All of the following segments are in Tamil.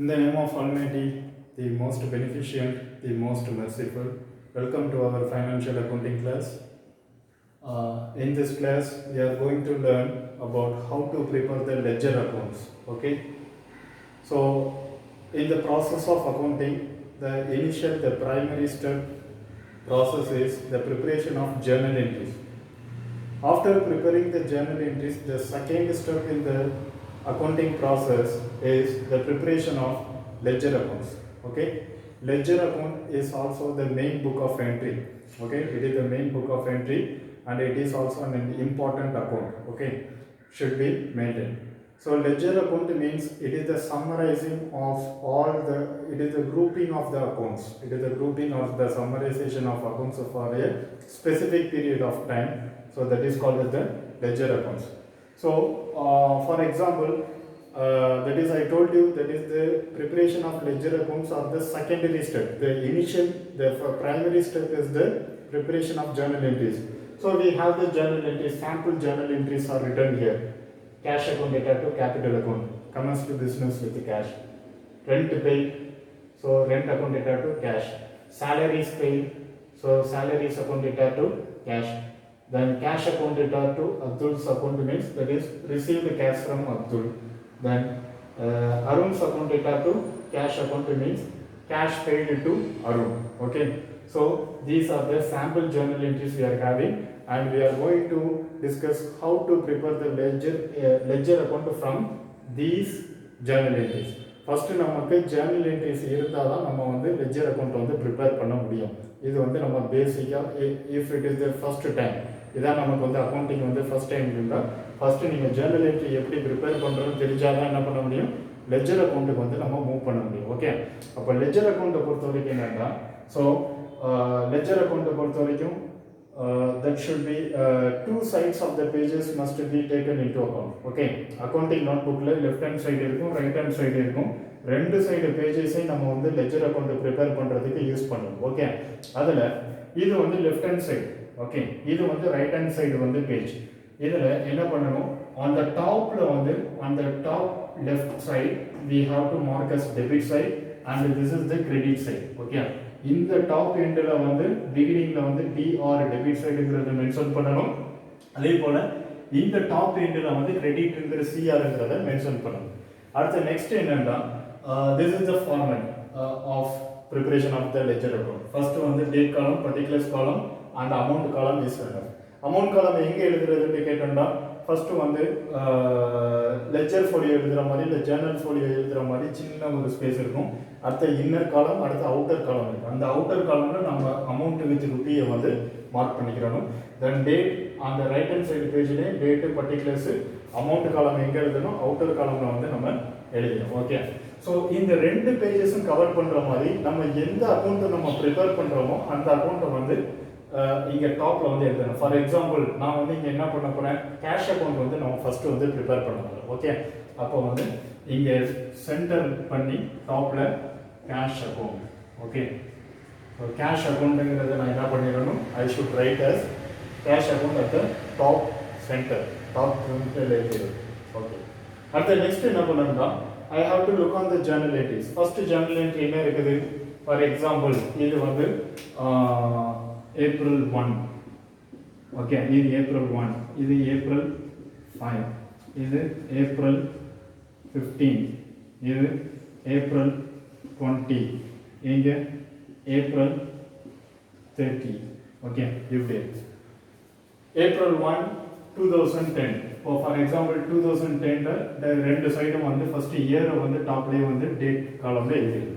In the name of Almighty, the most beneficent, the most merciful, welcome to our financial accounting class. In this class, we are going to learn about how to prepare the ledger accounts. Okay. So, in the process of accounting, the primary step process is the preparation of journal entries. After preparing the journal entries, the second step in the accounting process is the preparation of ledger accounts. Okay, ledger account is also the main book of entry. Okay, it is the main book of entry and it is also an important account. Okay, should be maintained. So ledger account means it is the summarizing of it is the grouping of the accounts. It is the grouping of the summarization of accounts for a specific period of time. So that is called as the ledger accounts. So for example, that is I told you that is the preparation of ledger accounts or the secondary step. The primary step is the preparation of journal entries. So we have the journal entries, sample journal entries are written here. Cash account data to capital account, commence to business with cash. Rent paid, so rent account data to cash. Salaries paid, so salaries account data to cash. Then cash account data to Abdul's account means that is received cash from Abdul. Then Arun's account data to cash account means cash paid to Arun. Okay. So these are the sample journal entries we are having, and we are going to discuss how to prepare the ledger account from these journal entries. First நமக்கு journal entries இருந்தால் தான் நம்ம வந்து ledger account வந்து prepare பண்ண முடியும். இது வந்து நம்ம பேசிக்காக if it is the first time, இதான் நமக்கு வந்து அக்கௌண்டிங் வந்து ஃபர்ஸ்ட் டைம் இருந்தால் ஃபர்ஸ்ட் நீங்கள் ஜேர்னல் என்ட்ரி எப்படி ப்ரிப்பேர் பண்ணுறதுன்னு தெரிஞ்சால் தான் என்ன பண்ண முடியும், லெட்ஜர் அக்கௌண்ட்டுக்கு வந்து நம்ம மூவ் பண்ண முடியும். ஓகே, அப்போ லெட்ஜர் அக்கௌண்ட்டை பொறுத்த வரைக்கும் என்னன்னா, ஸோ லெட்ஜர் அக்கௌண்ட்டை பொறுத்த வரைக்கும் that should be two sides of the pages must be taken into account. Okay, accounting note புக்கில் லெஃப்ட் ஹேண்ட் சைடு இருக்கும், ரைட் ஹேண்ட் சைடு இருக்கும். ரெண்டு சைடு பேஜஸையும் நம்ம வந்து லெட்ஜர் அக்கௌண்ட் ப்ரிப்பேர் பண்ணுறதுக்கு யூஸ் பண்ணுவோம். ஓகே, அதில் இது வந்து லெஃப்ட் ஹேண்ட் சைடு. ஓகே, இது வந்து ரைட் ஹேண்ட் சைடு வந்து பேஜ். இதில் என்ன பண்ணணும், ஆன் த டாப்ல வந்து on the top left side we have to mark as debit side and this is the credit side. Okay, இந்த டாப் எண்டில் வந்து பிகினிங்ல வந்து டிஆர் டெபிட் சைடுங்கிறத மென்ஷன் பண்ணணும். அதே போல இந்த டாப் எண்டில் வந்து கிரெடிட்ங்கிற சிஆர்ங்கிறத மென்ஷன் பண்ணணும். அடுத்து நெக்ஸ்ட் என்னன்னா, this is the format of preparation of the ledger account. First வந்து date column, particulars column and amount column is enough. Amount column எங்கே எழுதுறதுன்னு கேட்டோம்னா, ஃபர்ஸ்ட் வந்து லெட்ஜர் ஃபோலியோ எழுதுகிற மாதிரி இல்லை ஜேர்னல் ஃபோலியோ எழுதுகிற மாதிரி சின்ன ஒரு ஸ்பேஸ் இருக்கும். அடுத்த இன்னர் காலம், அடுத்த அவுட்டர் காலம் இருக்கும். அந்த அவுட்டர் காலமில் நம்ம அமௌண்ட் வித் ருப்பியை வந்து மார்க் பண்ணிக்கிறணும். தென் டேட் அந்த ரைட் ஹேண்ட் சைடு பேஜ்லேயே டேட்டு பர்டிகுலர்ஸு அமௌண்ட் காலம் எங்கே எழுதணும், அவுட்டர் காலமில் வந்து நம்ம எழுதணும். ஓகே, ஸோ இந்த ரெண்டு பேஜஸும் கவர் பண்ணுற மாதிரி நம்ம எந்த அக்கௌண்ட்டை நம்ம ப்ரிப்பேர் பண்ணுறோமோ அந்த அக்கௌண்ட்டை வந்து இங்கே டாப்பில் வந்து எழுதணும். ஃபார் எக்ஸாம்பிள் நான் வந்து இங்கே என்ன பண்ண போகிறேன், கேஷ் அக்கௌண்ட் வந்து நம்ம ஃபஸ்ட்டு வந்து ப்ரிப்பேர் பண்ண போகிறோம். ஓகே, அப்போ வந்து இங்கே சென்டர் பண்ணி டாப்பில் cash account. Okay, so cash அக்கௌண்ட்டுங்கிறத நான் என்ன பண்ணிடணும், I should write as cash account at the top centre, top சென்டரில் எழுதிடும். ஓகே, அடுத்த நெக்ஸ்ட் என்ன பண்ணணும்னா, I have to look on the journal entries. First journal entry என்ன இருக்குது, ஃபார் எக்ஸாம்பிள் இது வந்து April 1. ஓகே, இது April 1, இது April 5, இது April 15, இது April 20, இங்கே April 30. ஓகே, இப்படி April 1 2010. இப்போ ஃபார் எக்ஸாம்பிள் 2010 ரெண்டு சைடும் வந்து ஃபர்ஸ்ட் இயரை வந்து டாப்லேயே வந்து டேட் காலம்ல எழுதிருக்கு.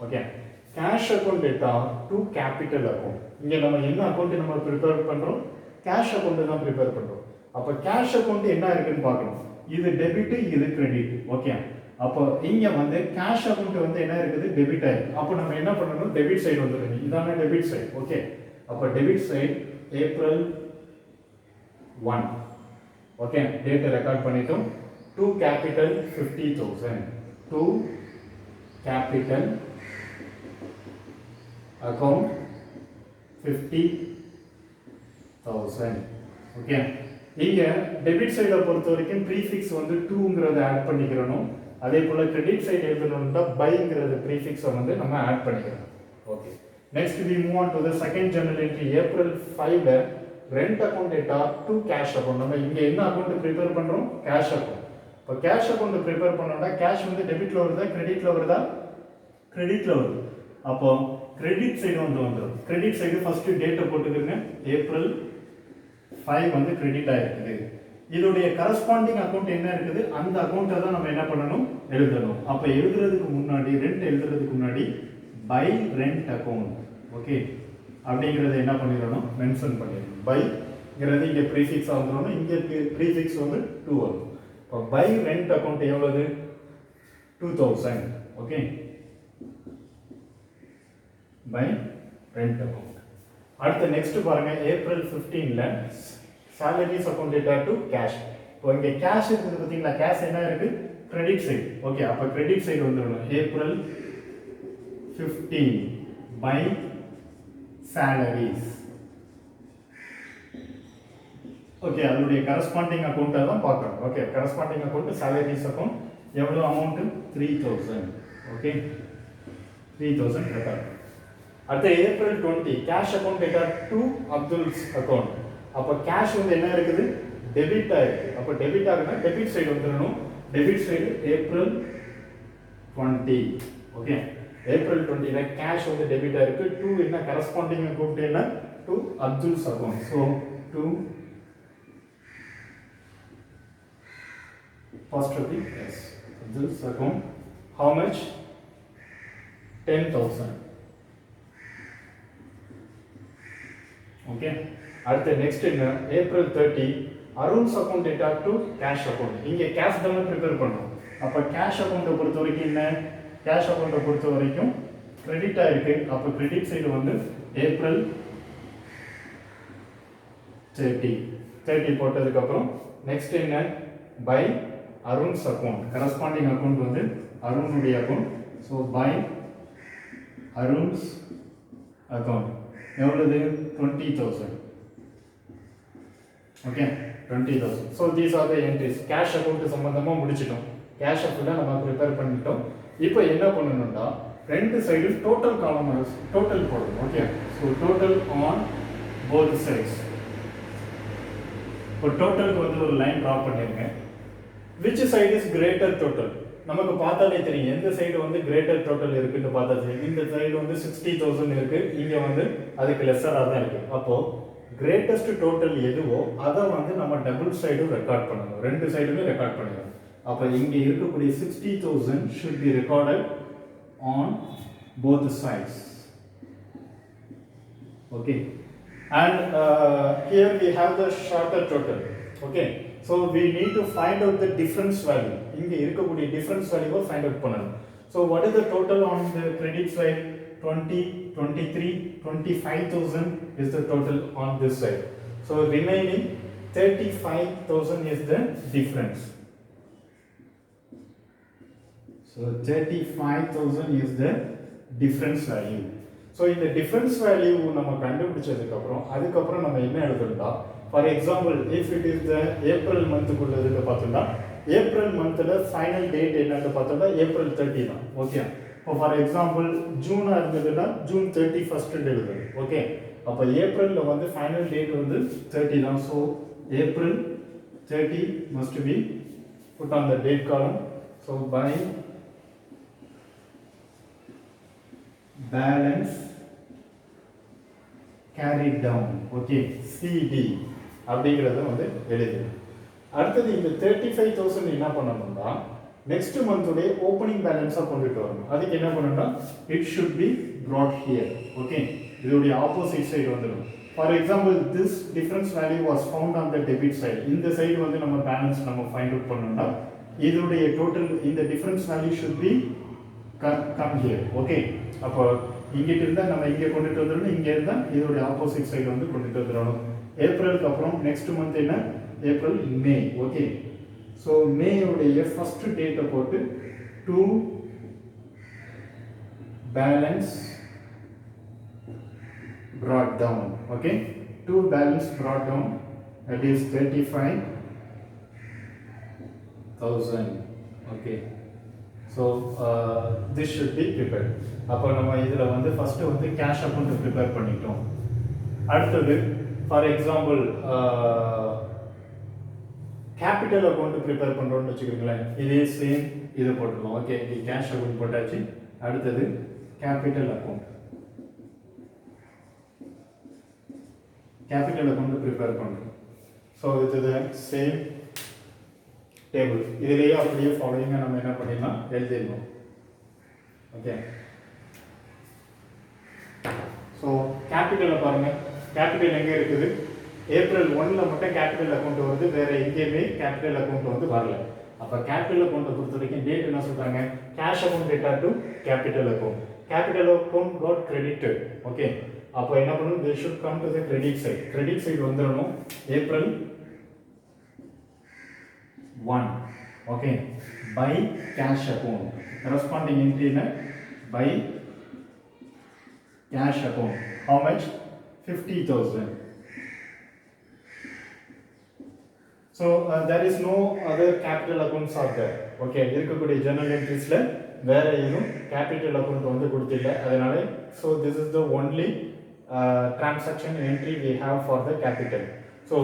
Okay, cash account data to capital account. இங்கே நம்ம என்ன அக்கௌண்ட் நம்ம ப்ரிப்பேர் பண்ணுறோம், கேஷ் அக்கௌண்ட் தான் ப்ரிப்பேர் பண்ணுறோம். அப்போ கேஷ் அக்கௌண்ட் என்ன இருக்குன்னு பார்க்கணும், இது டெபிட், இது கிரெடிட். ஓகே, அப்போ இங்கே வந்து கேஷ் அக்கௌண்ட் வந்து என்ன இருக்குது, டெபிட் ஆயிருக்கு. அப்போ நம்ம என்ன பண்ணணும், டெபிட் சைடு வந்துடுங்க. இதான டெபிட் சைடு. ஓகே, அப்போ டெபிட் சைடு April 1. ஓகே, டேட்டை ரெக்கார்ட் பண்ணிட்டோம். To capital 50,000, to capital account 50,000. Okay, இங்க டெபிட் சைடை பொறுத்த வரைக்கும் ப்ரீஃபிக்ஸ் வந்து 2ங்கிறத ஆட் பண்ணிக்கிறணும். அதே போல் கிரெடிட் சைடு எழுதணும்னா பைங்கிறது ப்ரீஃபிக்ஸை வந்து நம்ம ஆட் பண்ணிக்கிறோம். Okay, next we move on to the second journal entry. April 5ல rent account data to cash account. நம்ம இங்கே என்ன அக்கௌண்ட் ப்ரிப்பேர் பண்ணுறோம்? Cash account. இப்போ கேஷ் அக்கௌண்ட் ப்ரிப்பேர் பண்ணோம்னா கேஷ் வந்து டெபிட்ல வருதா கிரெடிட்ல வருதா? கிரெடிட்ல வருது. அப்போ கிரெடிட் சைடு வந்து வந்துடும். கிரெடிட் சைடு ஃபர்ஸ்ட் டேட்டை போட்டுக்கிறங்க. ஏப்ரல் 5 வந்து கிரெடிட் ஆயிருக்குது. இதோடைய கரஸ்பாண்டிங் அக்கௌண்ட் என்ன இருக்குது அந்த அக்கௌண்ட்டை தான் நம்ம என்ன பண்ணணும்? எழுதணும். அப்போ எழுதுறதுக்கு முன்னாடி ரெண்ட் எழுதுறதுக்கு முன்னாடி பை ரெண்ட் அக்கௌண்ட் ஓகே அப்படிங்கிறத என்ன பண்ணிடணும்? மென்ஷன் பண்ணிடணும். பைங்கிறது இங்கே ப்ரீஃபிக்ஸாக வந்துடணும். இங்கே ப்ரீஃபிக்ஸ் வந்து 2 வரும். இப்போ பை ரெண்ட் அக்கௌண்ட் எவ்வளவு? 2000 ஓகே, பை ரெண்ட் அக்கௌண்ட். அடுத்து நெக்ஸ்ட் பாருங்க, ஏப்ரல் 15ல salaries account data to cash. இப்போ இங்கே கேஷ் இருக்குது பார்த்தீங்களா? கேஷ் என்ன இருக்கு? Credit side. ஓகே, அப்போ கிரெடிட் சைடு வந்துடணும். April 15 by salaries. ஓகே, அதனுடைய கரஸ்பாண்டிங் அக்கௌண்ட்டை தான் பார்க்கணும். Okay, corresponding account salaries account எவ்வளோ அமௌண்ட்? 3000 okay, 3000 record. அடுத்து April 20 cash account data to Abdul's account. அப்போ கேஷ் வந்து என்ன இருக்குது? டெபிட் ஆயிருக்கு. அப்போ டெபிட் ஆகுனா டெபிட் சைடு வந்துடணும். Debit side April 20 okay, April 20ல கேஷ் வந்து டெபிட் ஆயிருக்கு. டு என்ன கரஸ்பாண்டிங் அக்கௌண்ட் என்ன? To Abdul's account. So to apostrophe yes Abdul's account. How much? 10,000 okay. அடுத்து நெக்ஸ்ட் என்ன? April 30 Arun's account data to cash account. இங்கே கேஷ் தான் ப்ரிப்பேர் பண்ணணும். அப்போ கேஷ் அக்கௌண்ட்டை பொறுத்த வரைக்கும் என்ன? கேஷ் அக்கௌண்ட்டை பொறுத்த வரைக்கும் கிரெடிட் ஆயிருக்கு. அப்போ கிரெடிட் சைடு வந்து ஏப்ரல் 30 போட்டதுக்கப்புறம் நெக்ஸ்ட் என்ன? By Arun's account. Corresponding account வந்து அருணுடைய account. So by Arun's account எவ்வளவு? 20,000 okay, 20,000. So these are the entries. Cash account சம்பந்தமாக முடிச்சிட்டோம். கேஷ் ஃபுல்லாக நம்ம ப்ரிப்பேர் பண்ணிட்டோம். இப்போ என்ன பண்ணணும்னா ரெண்டு சைடு டோட்டல் காலம் டோட்டல் போடணும். Okay, so total on both sides. இப்போ டோட்டலுக்கு வந்து ஒரு லைன் ட்ரா பண்ணிருங்க. Which side is greater total? நமக்கு பார்த்தாலே தெரியும் எந்த சைடு வந்து கிரேட்டர் டோட்டல் இருக்குன்னு பார்த்தா தெரியும். இந்த சைடு வந்து 60,000 இருக்கு, இங்க வந்து அதுக்கு லெஸ்ஸரா தான் இருக்கு. அப்போ கிரேட்டஸ்ட் டோட்டல் எதுவோ அதை வந்து நம்ம டபுள் சைடும் ரெக்கார்ட் பண்ணணும். ரெண்டு சைடுமே ரெக்கார்ட் பண்ணிடணும். அப்போ இங்க இருக்கக்கூடிய 60,000 should be recorded on both sides. Okay, and here we have the shorter total. Okay, so we need to find out the difference value. இங்க இருக்கக்கூடிய difference value find out பண்ணணும். So what is the total on the credit side? 20, 23, 25,000 is the total on this side. So remaining 35,000 is the difference. So 35,000 is the difference value. So in the difference value நம்ம கண்டுபிடிச்சதுக்கு அப்புறம் அதுக்கப்புறம் நம்ம என்ன எழுதணும்னா, for example if it is the April month குள்ளதுக்கு பார்த்தோம்னா ஏப்ரல் மந்த்ல ஃபைனல் டேட் என்னன்னு பார்த்தோம்னா ஏப்ரல் 30 தான். ஓகே, இப்போ ஃபார் எக்ஸாம்பிள் ஜூனா இருந்ததுன்னா ஜூன் 31st எழுதுறது. ஓகே, அப்போ ஏப்ரல்ல வந்து ஃபைனல் டேட் வந்து 30 தான். So April 30 must be put on the date column. So by balance carried down. Okay, CD அப்படிங்கறத வந்து எழுது. அடுத்தது இந்த 35,000 என்ன பண்ணணும்னா நெக்ஸ்ட் மந்தோட ஓப்பனிங் பேலன்ஸா கொண்டுட்டு வரணும். அதுக்கு என்ன பண்ணணும்னா it should be brought here. Okay, இதோட ஆப்போசிட் சைடு வந்துடும். For example this difference value was found on the debit side. இந்த சைடு வந்து நம்ம பேலன்ஸ் நம்ம ஃபைண்ட் அவுட் பண்ணணும்னா இதோட டோட்டல் இந்த difference value should be come here. Okay, அப்போ இங்கிட்ட இருந்தா நம்ம இங்க கொண்டுட்டு வந்துடணும், இங்க இருந்தா இதோட ஆப்போசிட் சைடு வந்து கொண்டுட்டு வந்துடணும். ஏப்ரலுக்கு அப்புறம் நெக்ஸ்ட் மந்த் என்ன? ஏப்ரல், மே. ஓகே, ஸோ மே உடைய ஃபர்ஸ்ட் டேட்டை போட்டு to balance brought down. Okay, to balance brought down, that is 35,000. Okay, so this should be prepared. அப்போ நம்ம இதில் வந்து ஃபஸ்ட்டு வந்து கேஷ் அக்கௌண்ட் ப்ரிப்பேர் பண்ணிட்டோம். அடுத்தது for example capital account prepare பண்ணுறோம்னு வச்சுக்கிறீங்களேன். இதே சேம் இதை போட்டுருக்கோம். ஓகே, இங்கே கேஷ் அக்கௌண்ட் போட்டாச்சு. அடுத்தது capital account. Capital account prepare பண்ணுறோம். ஸோ இது சேம் டேபிள். இதிலேயே அப்படியே ஃபாலோயிங்காக நம்ம என்ன பண்ணிடலாம், எழுதிடணும். ஓகே, ஸோ கேபிட்டலில் பாருங்கள், கேபிட்டல் எங்கே இருக்குது, ஏப்ரல் 1ல் மட்டும் கேபிட்டல் அக்கௌண்ட் வருது, வேறு எங்கேயுமே கேபிட்டல் அக்கௌண்ட் வந்து வரல. அப்போ கேபிட்டல் அக்கௌண்ட்டை பொறுத்த வரைக்கும் டேட் என்ன சொல்கிறாங்க, cash account data to capital account. Capital account got credited. Okay, அப்போ என்ன பண்ணணும், they should come to the credit side. Credit side வந்துடணும் April 1. Okay, by cash account. Corresponding entry என்ன, by cash account. How much? 50,000. So there is no other capital accounts are there. Okay, இருக்கக்கூடிய journal entries ல வேற எதுவும் capital account வந்து கொடுத்தில்ல. அதனால so this is the only transaction entry we have for the capital. So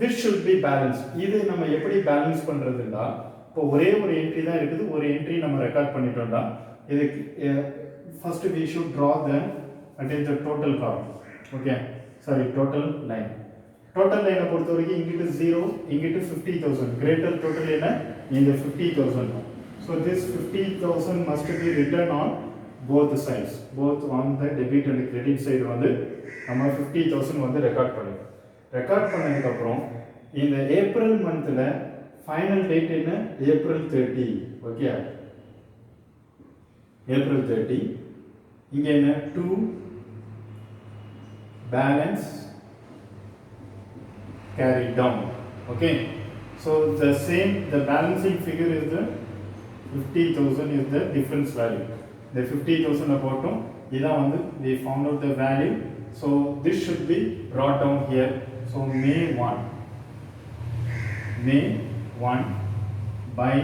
this should be balanced. இது நம்ம எப்படி பேலன்ஸ் பண்றதுன்னா, இப்போ ஒரே ஒரு என்ட்ரி தான் இருக்குது, ஒரு என்ட்ரி நம்ம ரெக்கார்ட் பண்ணிட்டோம்னா இதுக்கு first we should draw the until the total column. Okay, sorry, total line. Total line பொறுத்த வரைக்கும் இங்கிட்டு 0, இங்கிட்டு 50,000. greater total என்ன, இந்த 50,000. So this 50,000 must be written on both sides, both on the debit and credit side. வந்து நம்ம 50,000 வந்து ரெக்கார்ட் பண்ணுவோம். ரெக்கார்ட் பண்ணதுக்கு அப்புறம் இந்த ஏப்ரல் மந்த்ல ஃபைனல் டேட் என்ன, ஏப்ரல் 30. Okay, April 30. இங்க என்ன, 2 balance carried down. Okay, so the balancing figure is the 50,000 is the difference value. The 50,000 apportom idha vandu we found out the value. So this should be brought down here. So May 1 by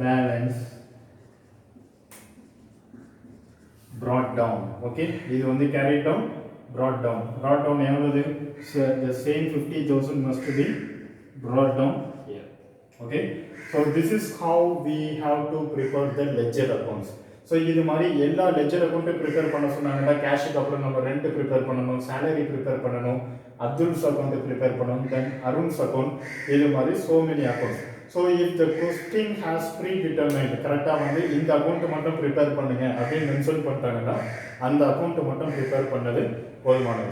balance brought down. Okay, இது வந்து carried down, brought down எவ்வளவு, the same 50,000 must be brought down here. Okay, so this is how we have to prepare the ledger accounts. So இது மாதிரி எல்லா லெட்ஜர் அக்கௌண்ட்டை ப்ரிப்பேர் பண்ண சொன்னாங்கன்னா கேஷுக்கு அப்புறம் நம்ம ரெண்ட் ப்ரிப்பேர் பண்ணணும், சேலரி ப்ரிப்பேர் பண்ணணும், அப்துல்ஸ் அக்கௌண்ட் ப்ரிப்பேர் பண்ணணும், தென் அருண்ஸ் அக்கௌண்ட், இது மாதிரி so many accounts. So if the question has predetermined, கரெக்டாக வந்து இந்த அக்கௌண்ட்டை மட்டும் ப்ரிப்பேர் பண்ணுங்க அப்படின்னு மென்ஷன் பண்ணிட்டாங்கன்னா அந்த அக்கௌண்ட்டை மட்டும் ப்ரிப்பேர் பண்ணது போதுமானது.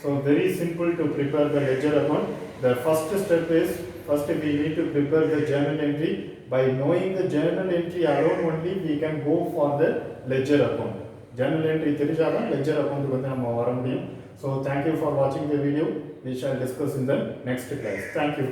So very simple to prepare the ledger account. The first step is, first we need to prepare the journal entry. By knowing the journal entry alone only we can go for the ledger account. Journal entry தெரிஞ்சாதான் ledger account வந்து நம்ம வர முடியும். So thank you for watching the video. We shall discuss in the next class. Thank you.